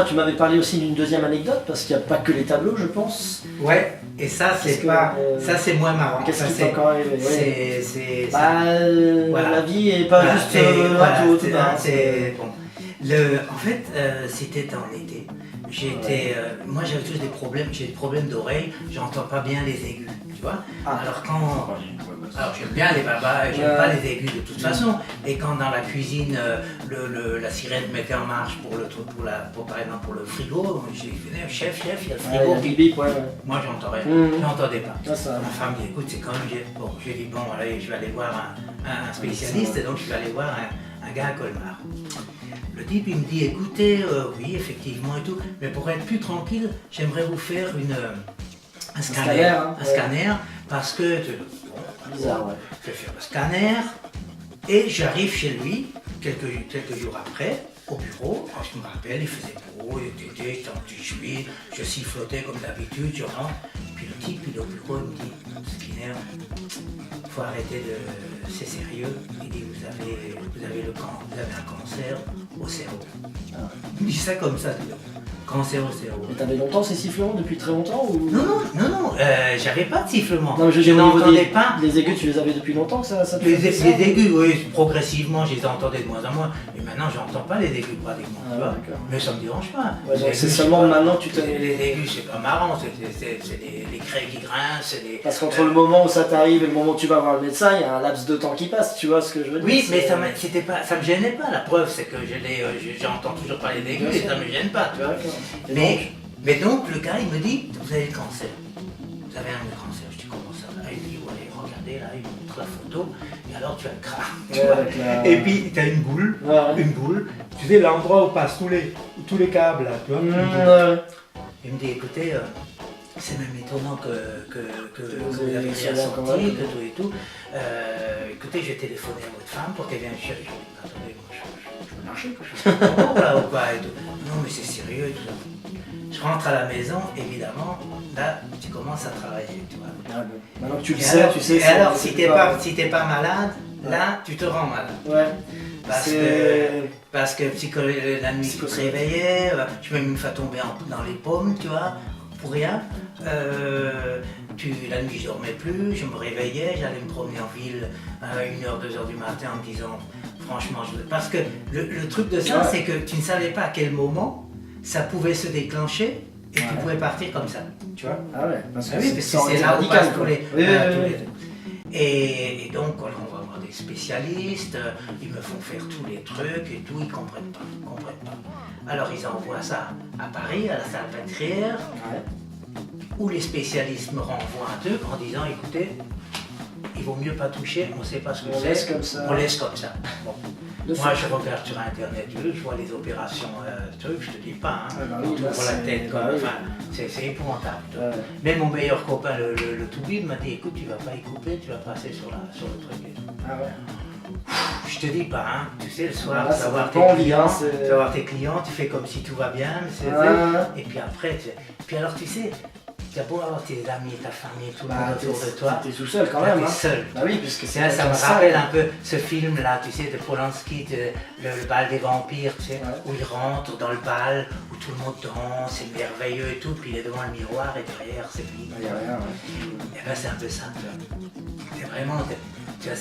là, tu m'avais parlé aussi d'une deuxième anecdote, parce qu'il n'y a pas que les tableaux, je pense. Ouais, et ça, c'est pas. Ça, c'est moins marrant. Qu'est-ce Ça, qui t'est encore arrivé? c'est. Voilà. La vie n'est pas Voilà, juste bateau, tout ça. Bon. En fait, c'était en été. Moi, j'avais toujours des problèmes. J'ai des problèmes d'oreille. J'entends pas bien les aigus, tu vois. Alors j'aime bien les babas, j'aime pas les aigus de toute façon. Et quand dans la cuisine, la sirène mettait en marche par exemple pour le frigo, j'ai dit chef, il y a le frigo qui bip. Moi j'entends rien, j'entendais pas. Ma femme dit écoute, c'est quand même. Bon, j'ai dit bon, allez, je vais aller voir un spécialiste, donc je vais aller voir un gars à Colmar. Le type il me dit écoutez, oui effectivement et tout, mais pour être plus tranquille, j'aimerais vous faire un scanner, parce que bizarre, ouais. Je vais faire le scanner et j'arrive chez lui quelques jours après au bureau. Quand je me rappelle, il faisait beau, il était été, en petit chemise, je sifflotais comme d'habitude, je rentre. Puis le type il est au bureau, il me dit Skinner, faut arrêter de. C'est sérieux. Il dit vous avez un cancer au cerveau. Il me dit ça comme ça, cancer au cerveau. Mais t'avais longtemps ces sifflements depuis très longtemps ou... Non, j'avais pas de sifflement. Non, je n'entendais pas. Les aigus, tu les avais depuis longtemps que ça te les aigus, oui, progressivement, je les entendais de moins en moins. Mais maintenant, je n'entends pas les aigus pratiquement. Mais ça me dérange pas. Ouais, donc c'est seulement maintenant que tu te. Les aigus, c'est pas marrant, c'est les craies qui grincent. Parce qu'entre le moment où ça t'arrive et le moment où tu vas voir le médecin, il y a un laps de temps qui passe, tu vois ce que je veux dire. Oui, mais ça me gênait pas. La preuve, c'est que j'entends toujours parler d'aigus et ça me gêne pas, tu vois. Mais donc, le gars, il me dit, vous avez le cancer. Vous avez un cancer. Je dis, comment ça? Il me dit, allez, regardez, là, il me montre la photo, et alors tu as le crâne. Et puis, tu as une boule, tu sais, l'endroit où passent tous les câbles, là, tu vois. Il me dit, écoutez, c'est même étonnant que vous avez rien sorti, que tout et tout. Écoutez, je vais téléphoner à votre femme pour qu'elle vienne chercher. Je dis, attendez, moi, je peux marcher, que je suis là ou quoi et tout. Non, mais c'est sérieux et tout ça. Je rentre à la maison, évidemment, là, tu commences à travailler, tu vois. Maintenant que tu le sais, tu sais. Et alors, si t'es pas malade, là, tu te rends malade. Ouais. Parce que la nuit, tu te réveillais, tu m'as une fois tombé dans les pommes, tu vois, pour rien. La nuit, je dormais plus, je me réveillais, j'allais me promener en ville à 1h, 2h du matin en me disant, franchement, parce que le truc de ça, c'est que tu ne savais pas à quel moment ça pouvait se déclencher et tu pouvais partir comme ça, tu vois. Ah ouais, parce que c'est là où passe tous les... Et donc, on va voir des spécialistes, ils me font faire tous les trucs et tout, ils comprennent pas. Alors, ils envoient ça à Paris, à la Salpêtrière, où les spécialistes me renvoient un truc en disant, écoutez, il vaut mieux pas toucher, on ne sait pas ce que c'est, on laisse comme ça. Bon. Moi, je regarde sur Internet, je vois les opérations, je te dis pas, on t'ouvre la tête, c'est épouvantable. Même mon meilleur copain, le Toubib, m'a dit, écoute, tu vas pas y couper, tu vas passer sur le truc. Je te dis pas, tu sais, le soir, tu vas voir tes clients, tu fais comme si tout va bien, et puis après, puis alors tu sais, tu as beau avoir tes amis, ta famille, tout le monde autour de toi. Tu es tout seul quand même. Tu es seul. Bah oui, puisque ça me rappelle un peu ce film-là, tu sais, de Polanski, le bal des vampires, tu sais, où il rentre dans le bal, où tout le monde danse, c'est merveilleux et tout, puis il est devant le miroir et derrière, c'est lui. Il n'y a rien, Et ben c'est un peu ça, tu vois. C'est vraiment, tu vois,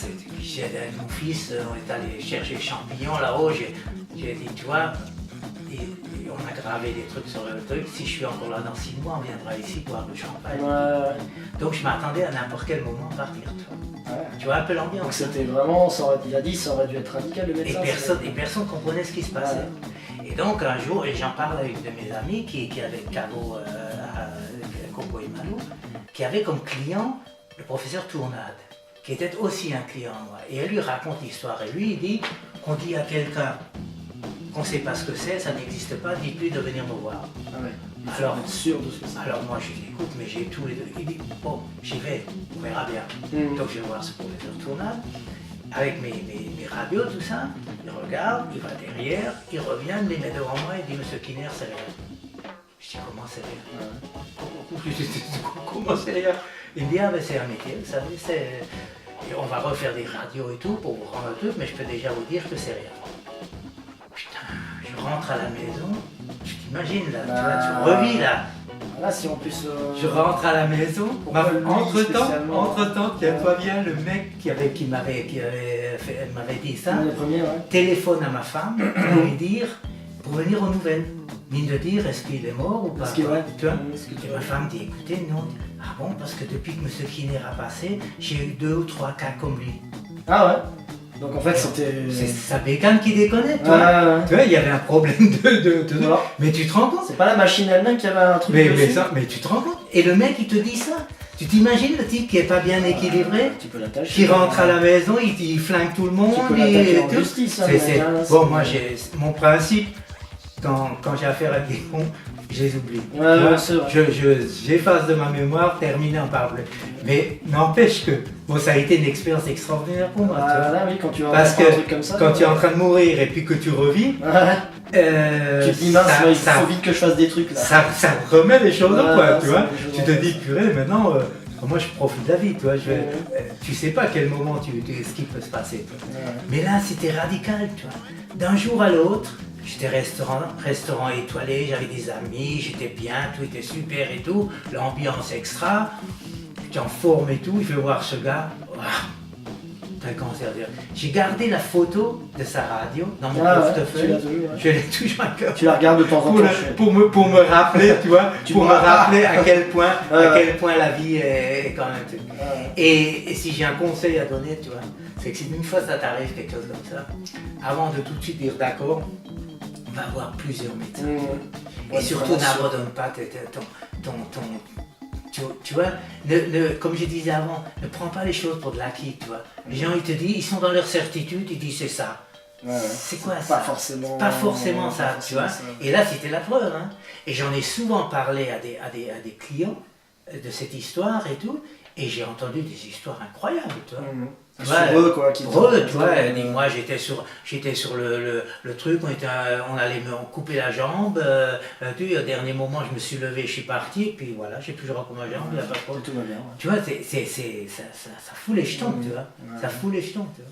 avec mon fils, on est allé chercher les champignons là-haut, j'ai dit, tu vois, et on a gravé des trucs sur le truc. Si je suis encore là dans 6 mois, on viendra ici boire du champagne. Donc je m'attendais à n'importe quel moment partir. Tu vois un peu l'ambiance. Donc c'était vraiment, il a dit, ça aurait dû être radical le médecin. Et personne ne comprenait ce qui se passait. Et donc un jour, et j'en parle avec de mes amis qui avait le caveau à Coco et Malou, qui avait comme client le professeur Tournade, qui était aussi un client à moi. Et elle lui raconte l'histoire. Et lui, il dit qu'on dit à quelqu'un qu'on ne sait pas ce que c'est, ça n'existe pas, dites-lui de venir me voir. Alors, sûr de ce que c'est. Alors moi je dis écoute, mais j'ai tous les deux. Il dit bon, j'y vais, on verra bien. Donc je vais voir ce professeur Tournade, avec mes radios, tout ça. Il regarde, il va derrière, il revient, il les met devant moi, il dit monsieur Kinner, c'est rien. Je dis comment c'est rien? Comment c'est rien? Il me dit ah ben c'est un métier, vous savez, on va refaire des radios et tout pour vous rendre un truc, mais je peux déjà vous dire que c'est rien. Putain, je rentre à la maison, je dis t'imagines là, Bah, tu revis là. Là, si en plus. Je rentre à la maison. Pourquoi lui, spécialement Entre-temps, tiens-toi bien, le mec qui m'avait dit ça, Le premier, ouais. téléphone à ma femme pour lui dire, pour venir aux nouvelles. Mine de dire, est-ce qu'il est mort ou pas? Est-ce qu'il est quoi, vrai? tu vois? Est-ce que tu Et vois? ma femme dit, écoutez, non. Ah bon, parce que depuis que M. Kinner a passé, j'ai eu 2 ou 3 cas comme lui. Ah ouais. Donc en fait, c'était. C'est sa bécane qui déconnait, tu Ouais, vois. ouais, ouais. Tu vois, il y avait un problème de... Voilà. Mais tu te rends compte? C'est pas la machine elle-même qui avait un truc dessus. Mais tu te rends compte? Et le mec, il te dit ça. Tu t'imagines le type qui est pas bien équilibré, Tu peux l'attacher. qui rentre à la maison, il flingue tout le monde. Tu peux l'attaquer en tout. justice. Hein, Bon, moi, j'ai mon principe, quand j'ai affaire à des cons, je les oublie. Ouais, Tu vois, ouais, c'est vrai. j'efface de ma mémoire, terminé, on parle plus. Mais n'empêche que, bon, ça a été une expérience extraordinaire pour moi. tu vois. Ah, là, oui, quand tu vas Parce faire que un truc comme ça. quand tu es en train de mourir et puis que tu revis, Ouais. Tu te dis mince, il faut vite que je fasse des trucs là. ça remet les choses au Ouais, point, ça tu vois. remet les choses Tu en te place. dis, purée, maintenant, moi je profite de la vie, tu vois. Ouais. Tu sais pas à quel moment ce qui peut se passer. Toi. Ouais. Mais là, c'était radical, tu vois. D'un jour à l'autre, j'étais restaurant étoilé, j'avais des amis, j'étais bien, tout était super et tout, l'ambiance extra, j'étais en forme et tout, il fait voir ce gars, ouah, t'as le cancer. J'ai gardé la photo de sa radio dans mon Ah ouais, portefeuille, tu l'as toujours, ouais. je l'ai toujours à cœur. Tu la regardes de temps en temps. Pour me rappeler, tu vois, Tu pour me pourras- rappeler à quel point, Ouais, à ouais. quel point la vie est quand même. Ouais. Et si j'ai un conseil à donner, tu vois, c'est que si une fois ça t'arrive quelque chose comme ça, avant de tout de suite dire d'accord, va voir plusieurs médecins. Mmh. Et Ouais, surtout vraiment sûr. n'abandonne pas tu vois, comme je disais avant, ne prends pas les choses pour de l'acquis, tu vois. Les gens, ils te disent, ils sont dans leur certitude, ils disent c'est ça. Ouais, ouais. C'est quoi Pas ça? forcément. Pas forcément ça, pas tu vois. forcément ça. Et là, c'était la preuve. Hein. Et j'en ai souvent parlé à des clients de cette histoire et tout. Et j'ai entendu des histoires incroyables, tu vois. Mmh. Tu Sur vois, eux, quoi. Qui pour eux, tu vois, moi j'étais sur le truc, on allait me couper la jambe, au dernier moment je me suis levé, je suis parti, et puis voilà, j'ai plus recours ma jambe, il n'y a pas de problème. Tout va bien. Ouais. Tu vois, ça fout les jetons, tu vois, ça fout les jetons, tu vois.